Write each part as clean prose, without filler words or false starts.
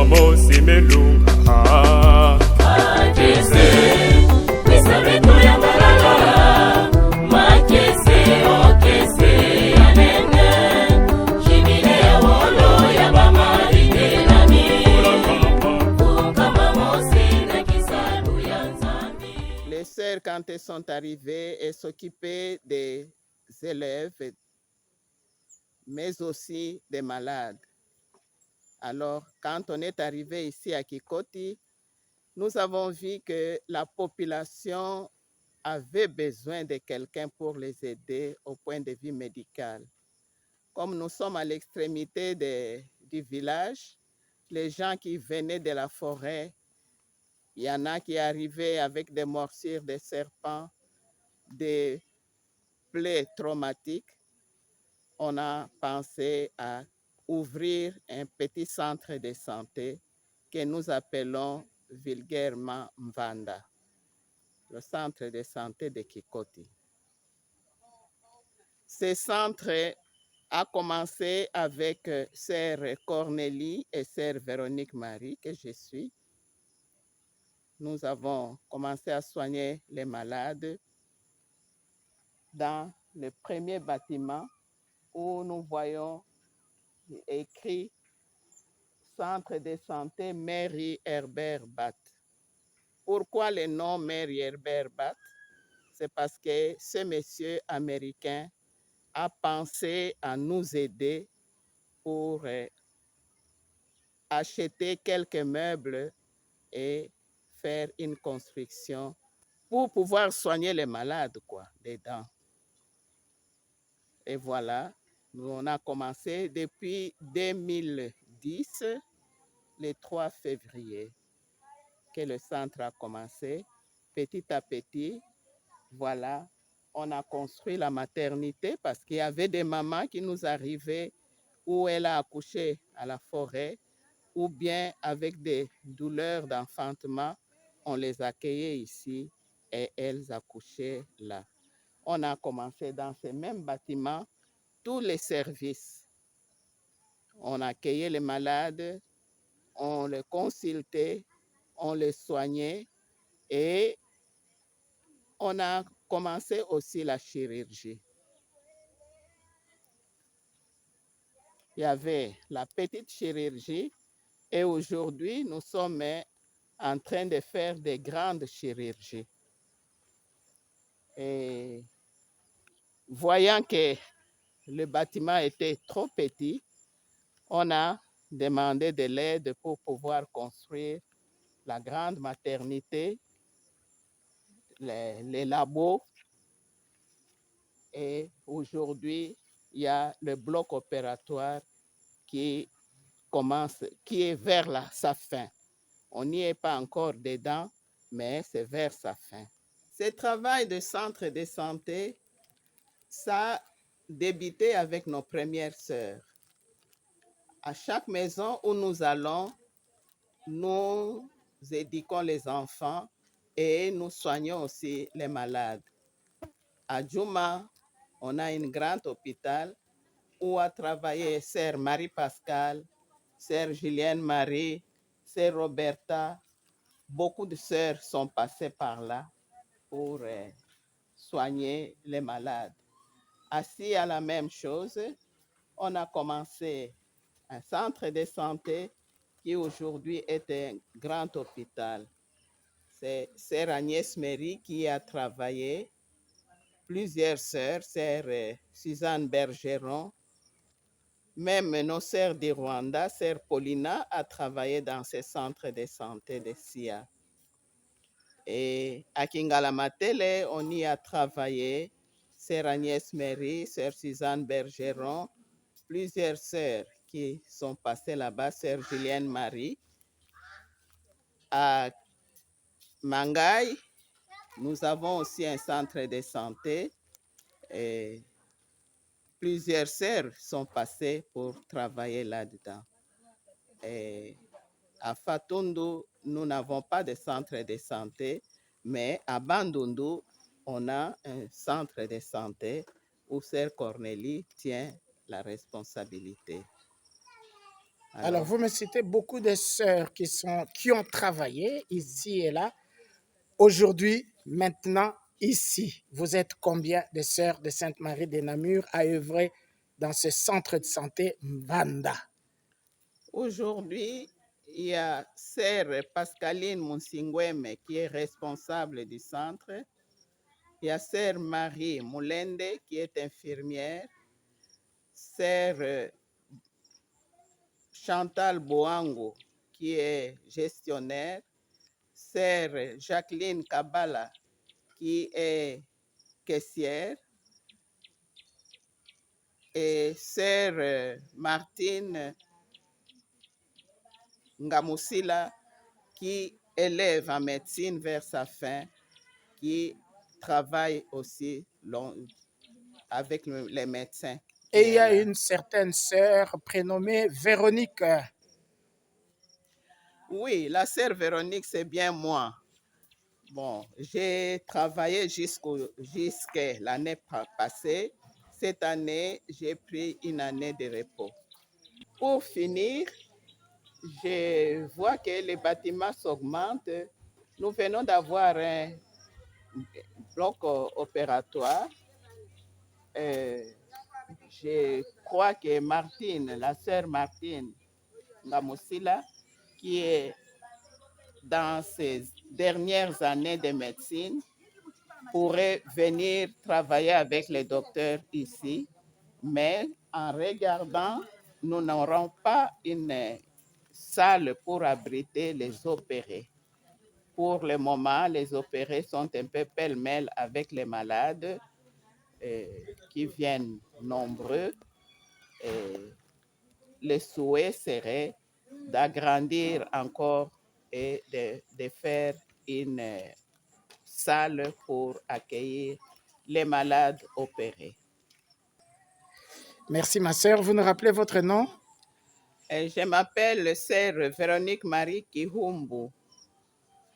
mosi melunga Makese, wisabeto ya malala. Makese, okese, anene. Jibile ya wolo ya bamaride nani. Kukama mosi na kisalu ya nzambi. Les sœurs, quand elles sont arrivées, elles s'occupaient des élèves, mais aussi des malades. Alors, quand on est arrivé ici à Kikoti, nous avons vu que la population avait besoin de quelqu'un pour les aider au point de vue médical. Comme nous sommes à l'extrémité du village, les gens qui venaient de la forêt, il y en a qui arrivaient avec des morsures de serpents, des plaies traumatiques. On a pensé à ouvrir un petit centre de santé que nous appelons vulgairement Mvanda, le centre de santé de Kikoti. Ce centre a commencé avec sœur Cornélie et sœur Véronique Marie, que je suis. Nous avons commencé à soigner les malades dans le premier bâtiment où nous voyons écrit Centre de santé Mary Herbert Bath. Pourquoi le nom Mary Herbert Bath? C'est parce que ce monsieur américain a pensé à nous aider pour acheter quelques meubles et faire une construction pour pouvoir soigner les malades, quoi, des dents. Et voilà, on a commencé depuis 2010, le 3 février, que le centre a commencé. Petit à petit, voilà, on a construit la maternité parce qu'il y avait des mamans qui nous arrivaient où elle a accouché à la forêt ou bien avec des douleurs d'enfantement. On les accueillait ici et elles accouchaient là. On a commencé dans ce même bâtiment tous les services. On accueillait les malades, on les consultait, on les soignait et on a commencé aussi la chirurgie. Il y avait la petite chirurgie et aujourd'hui, nous sommes en train de faire des grandes chirurgies. Et voyant que le bâtiment était trop petit, on a demandé de l'aide pour pouvoir construire la grande maternité, les labos. Et aujourd'hui, il y a le bloc opératoire qui est vers sa fin. On n'y est pas encore dedans, mais c'est vers sa fin. Ce travail de centre de santé, ça a débuté avec nos premières sœurs. À chaque maison où nous allons, nous éduquons les enfants et nous soignons aussi les malades. À Djouma, on a un grand hôpital où a travaillé sœur Marie-Pascale, sœur Julienne Marie, sœur Roberta. Beaucoup de sœurs sont passées par là pour soigner les malades. Assis à la même chose, on a commencé un centre de santé qui aujourd'hui est un grand hôpital. C'est sœur Agnès Méry qui a travaillé, plusieurs sœurs, sœur Suzanne Bergeron, même nos sœurs du Rwanda, sœur Paulina a travaillé dans ce centre de santé de SIA. Et à Kingalamatele, on y a travaillé, sœur Agnès Méry, sœur Suzanne Bergeron, plusieurs sœurs qui sont passées là-bas, sœur Julienne Marie. À Mangaï, nous avons aussi un centre de santé et plusieurs sœurs sont passées pour travailler là-dedans. Et à Fatundu, nous n'avons pas de centre de santé, mais à Bandundu, on a un centre de santé où sœur Cornélie tient la responsabilité. Alors, vous me citez beaucoup de sœurs qui ont travaillé ici et là. Aujourd'hui, maintenant, ici, vous êtes combien de sœurs de Sainte-Marie de Namur à œuvrer dans ce centre de santé Mbanda? Aujourd'hui, il y a sœur Pascaline Monsingweme qui est responsable du centre. Il y a sœur Marie Moulende qui est infirmière. Sœur Chantal Boango qui est gestionnaire. Sœur Jacqueline Kabala qui est caissière. Et sœur Martine Ngamusila qui élève en médecine vers sa fin, qui travaille aussi avec les médecins. Et il y a une certaine sœur prénommée Véronique. Oui, la sœur Véronique, c'est bien moi. Bon, j'ai travaillé jusqu'à l'année passée. Cette année, j'ai pris une année de repos. Pour finir, je vois que les bâtiments s'augmentent. Nous venons d'avoir un bloc opératoire. Je crois que Martine, la sœur Martine Ngamusila, qui est dans ses dernières années de médecine, pourrait venir travailler avec les docteurs ici, mais en regardant, nous n'aurons pas une salle pour abriter les opérés. Pour le moment, les opérés sont un peu pêle-mêle avec les malades qui viennent nombreux. Le souhait serait d'agrandir encore et de faire une salle pour accueillir les malades opérés. Merci ma sœur. Vous nous rappelez votre nom? Je m'appelle sœur Véronique Marie Kihumbu.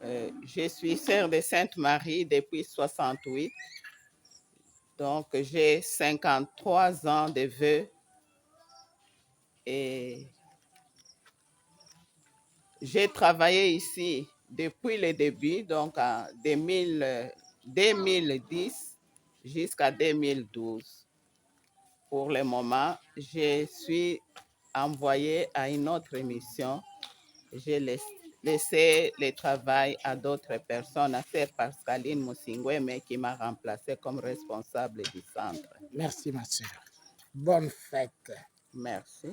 Je suis sœur de Sainte-Marie depuis 68. Donc, j'ai 53 ans de vœux et j'ai travaillé ici depuis le début, donc en 2010 jusqu'à 2012. Pour le moment, je suis envoyée à une autre mission. J'ai laissé le travail à d'autres personnes, à sœur Pascaline Moussingweme qui m'a remplacée comme responsable du centre. Merci ma sœur. Bonne fête. Merci.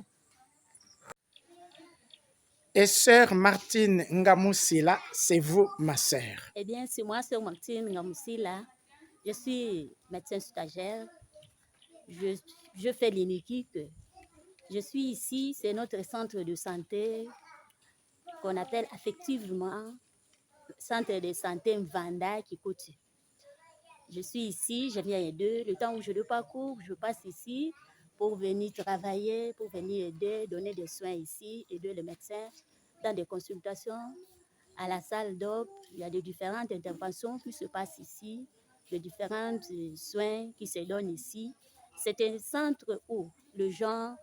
Et sœur Martine Ngamusila, c'est vous ma sœur? Eh bien, c'est moi, sœur Martine Ngamusila. Je suis médecin stagiaire. Je fais l'iniquique. Je suis ici, c'est notre centre de santé qu'on appelle effectivement centre de santé Mvanda Kikoti. Je suis ici, je viens aider. Le temps où je le parcours, je passe ici pour venir travailler, pour venir aider, donner des soins ici, aider les médecins dans des consultations. À la salle d'op, il y a de différentes interventions qui se passent ici, de différents soins qui se donnent ici. C'est un centre où les gens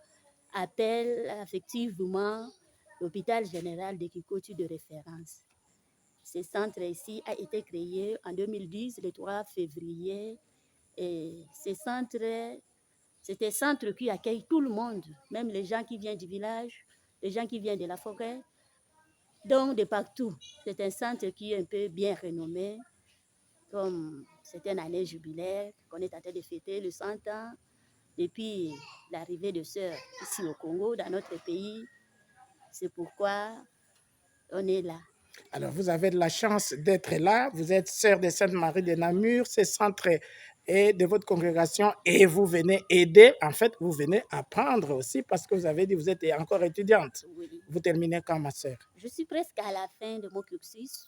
appellent effectivement l'hôpital général de Kikoti de référence. Ce centre ici a été créé en 2010, le 3 février. Et c'est un centre qui accueille tout le monde, même les gens qui viennent du village, les gens qui viennent de la forêt, donc de partout. C'est un centre qui est un peu bien renommé, comme c'est une année jubilaire qu'on est en train de fêter le 100 ans depuis l'arrivée de sœurs ici au Congo, dans notre pays. C'est pourquoi on est là. Alors, vous avez de la chance d'être là. Vous êtes sœur de Sainte-Marie de Namur, ce centre est de votre congrégation et vous venez aider. En fait, vous venez apprendre aussi parce que vous avez dit que vous êtes encore étudiante. Oui. Vous terminez quand, ma sœur? Je suis presque à la fin de mon cursus.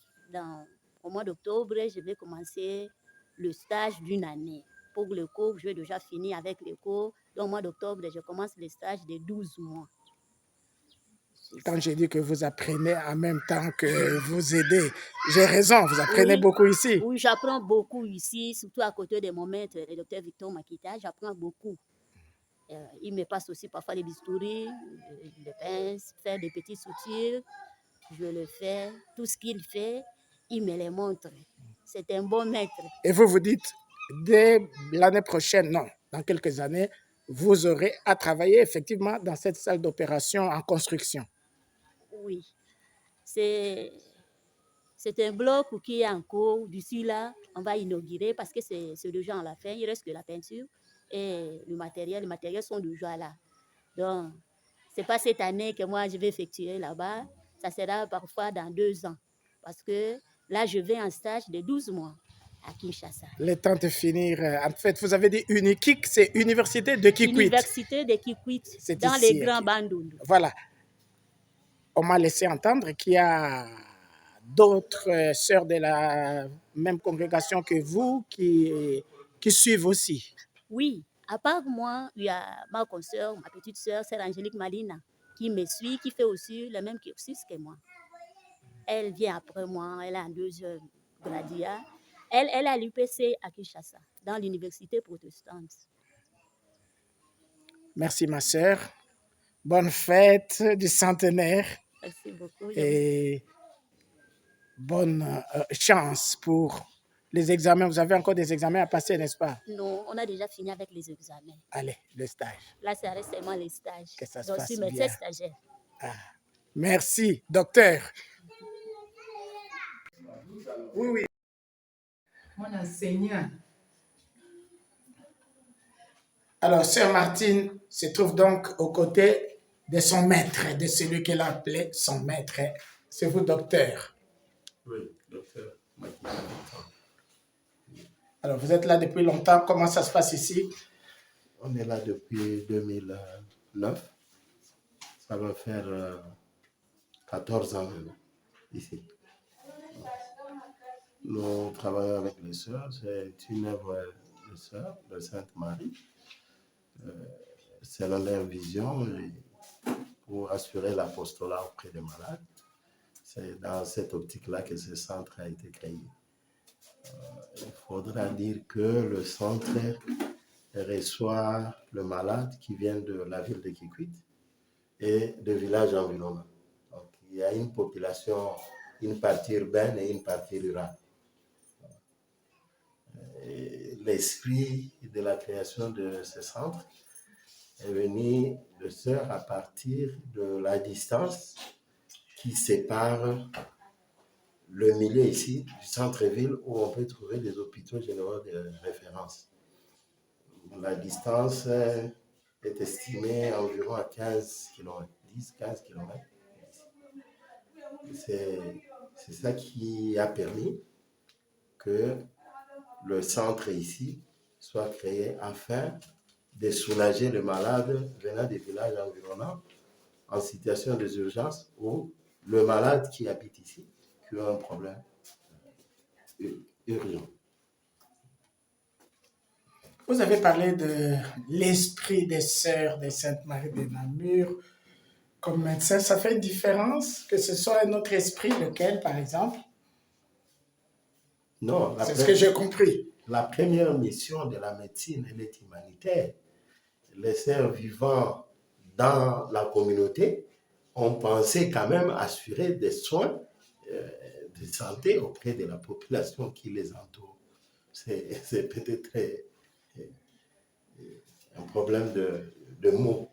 Au mois d'octobre, je vais commencer le stage d'une année. Pour le cours, je vais déjà finir avec les cours. Donc, au mois d'octobre, je commence le stage de 12 mois. Quand j'ai dit que vous apprenez en même temps que vous aidez, j'ai raison, vous apprenez beaucoup ici. Oui, j'apprends beaucoup ici, surtout à côté de mon maître, le docteur Victor Makita, j'apprends beaucoup. Il me passe aussi parfois les bistouris, les pinces, faire des petits soutils. Je le fais. Tout ce qu'il fait, il me les montre. C'est un bon maître. Et vous vous dites, dès l'année prochaine, non, dans quelques années, vous aurez à travailler effectivement dans cette salle d'opération en construction. Oui. C'est un bloc qui est en cours. D'ici là, on va inaugurer parce que c'est déjà à la fin. Il reste que la peinture et le matériel. Les matériels sont déjà là. Donc, ce n'est pas cette année que moi, je vais effectuer là-bas. Ça sera parfois dans 2 ans. Parce que là, je vais en stage de 12 mois à Kinshasa. Le temps de finir. En fait, vous avez dit UNIKIK, c'est Université de Kikwit. Université de Kikwit, C'est dans ici, les Grands ok. Bandundu. Voilà. On m'a laissé entendre qu'il y a d'autres sœurs de la même congrégation que vous qui suivent aussi. Oui, à part moi, il y a ma consoeur, ma petite sœur, sœur Angélique Malina, qui me suit, qui fait aussi le même cursus que moi. Elle vient après moi, elle a un 2e gradia. Elle a l'UPC à Kinshasa, dans l'université protestante. Merci ma sœur. Bonne fête du centenaire. Merci beaucoup. Et bonne chance pour les examens. Vous avez encore des examens à passer, n'est-ce pas? Non, on a déjà fini avec les examens. Allez, le stage. Là, ça reste seulement les stages. Que ça se Donc, passe je suis médecin bien. stagiaire. Ah, merci, docteur. Oui, oui. Mon enseignant. Alors, sœur Martine se trouve donc aux côtés de son maître, de celui qu'elle a appelé son maître. C'est vous, docteur. Oui, docteur. Alors, vous êtes là depuis longtemps. Comment ça se passe ici? On est là depuis 2009. Ça va faire 14 ans maintenant, ici. Nous travaillons avec les sœurs. C'est une œuvre de sœurs de Sainte-Marie. Selon leur vision, pour assurer l'apostolat auprès des malades. C'est dans cette optique-là que ce centre a été créé. Il faudra dire que le centre reçoit le malade qui vient de la ville de Kikwit et de villages environnants. Donc, il y a une population, une partie urbaine et une partie rurale. L'esprit de la création de ce centre est venu de sœurs à partir de la distance qui sépare le milieu ici du centre-ville où on peut trouver des hôpitaux généraux de référence. La distance est estimée à environ à 15 km, 10-15 km. C'est ça qui a permis que le centre ici soit créé afin de soulager le malade venant des villages environnants en situation d'urgence ou le malade qui habite ici, qui a un problème urgent. Vous avez parlé de l'esprit des sœurs de Sainte-Marie de Namur. Comme médecin, ça fait une différence que ce soit un autre esprit, lequel, par exemple? Non, c'est ce que j'ai compris. La première mission de la médecine, elle est humanitaire. Les sœurs vivant dans la communauté ont pensé quand même assurer des soins de santé auprès de la population qui les entoure. C'est peut-être un problème de mots.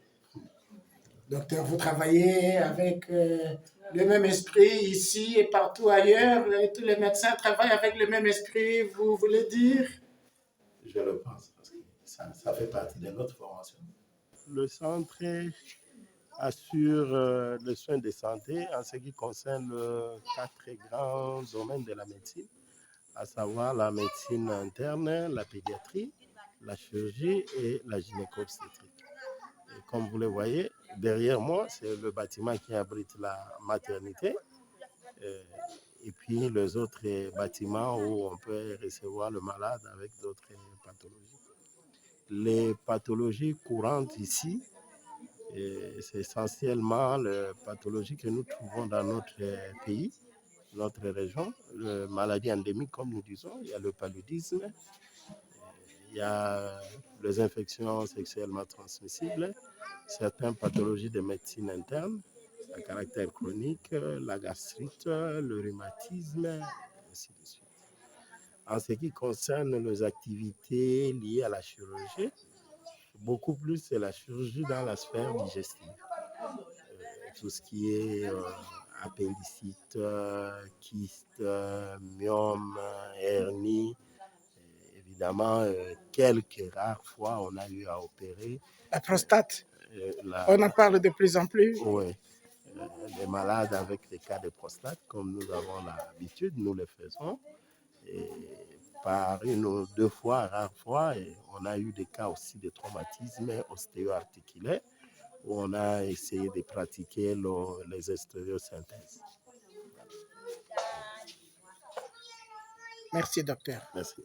Docteur, vous travaillez avec le même esprit ici et partout ailleurs, et tous les médecins travaillent avec le même esprit, vous voulez dire? Je le pense, parce que ça fait partie de notre formation. Le centre assure le soin de santé en ce qui concerne 4 grands domaines de la médecine, à savoir la médecine interne, la pédiatrie, la chirurgie et la gynéco-obstétrique. Et comme vous le voyez, derrière moi, c'est le bâtiment qui abrite la maternité et puis les autres bâtiments où on peut recevoir le malade avec d'autres pathologies. Les pathologies courantes ici, c'est essentiellement les pathologies que nous trouvons dans notre pays, notre région, les maladies endémiques comme nous disons. Il y a le paludisme, Il y a les infections sexuellement transmissibles, certaines pathologies de médecine interne à caractère chronique, la gastrite, le rhumatisme, et ainsi de suite. En ce qui concerne les activités liées à la chirurgie, beaucoup plus c'est la chirurgie dans la sphère digestive. Tout ce qui est appendicite, kyste, myome, hernie. Évidemment, quelques rares fois, on a eu à opérer. La prostate, on en parle de plus en plus. Oui. Les malades avec des cas de prostate, comme nous avons l'habitude, nous le faisons. Et par une ou deux fois, rares fois, et on a eu des cas aussi de traumatisme ostéo-articulaire où on a essayé de pratiquer les ostéosynthèses. Merci, docteur. Merci.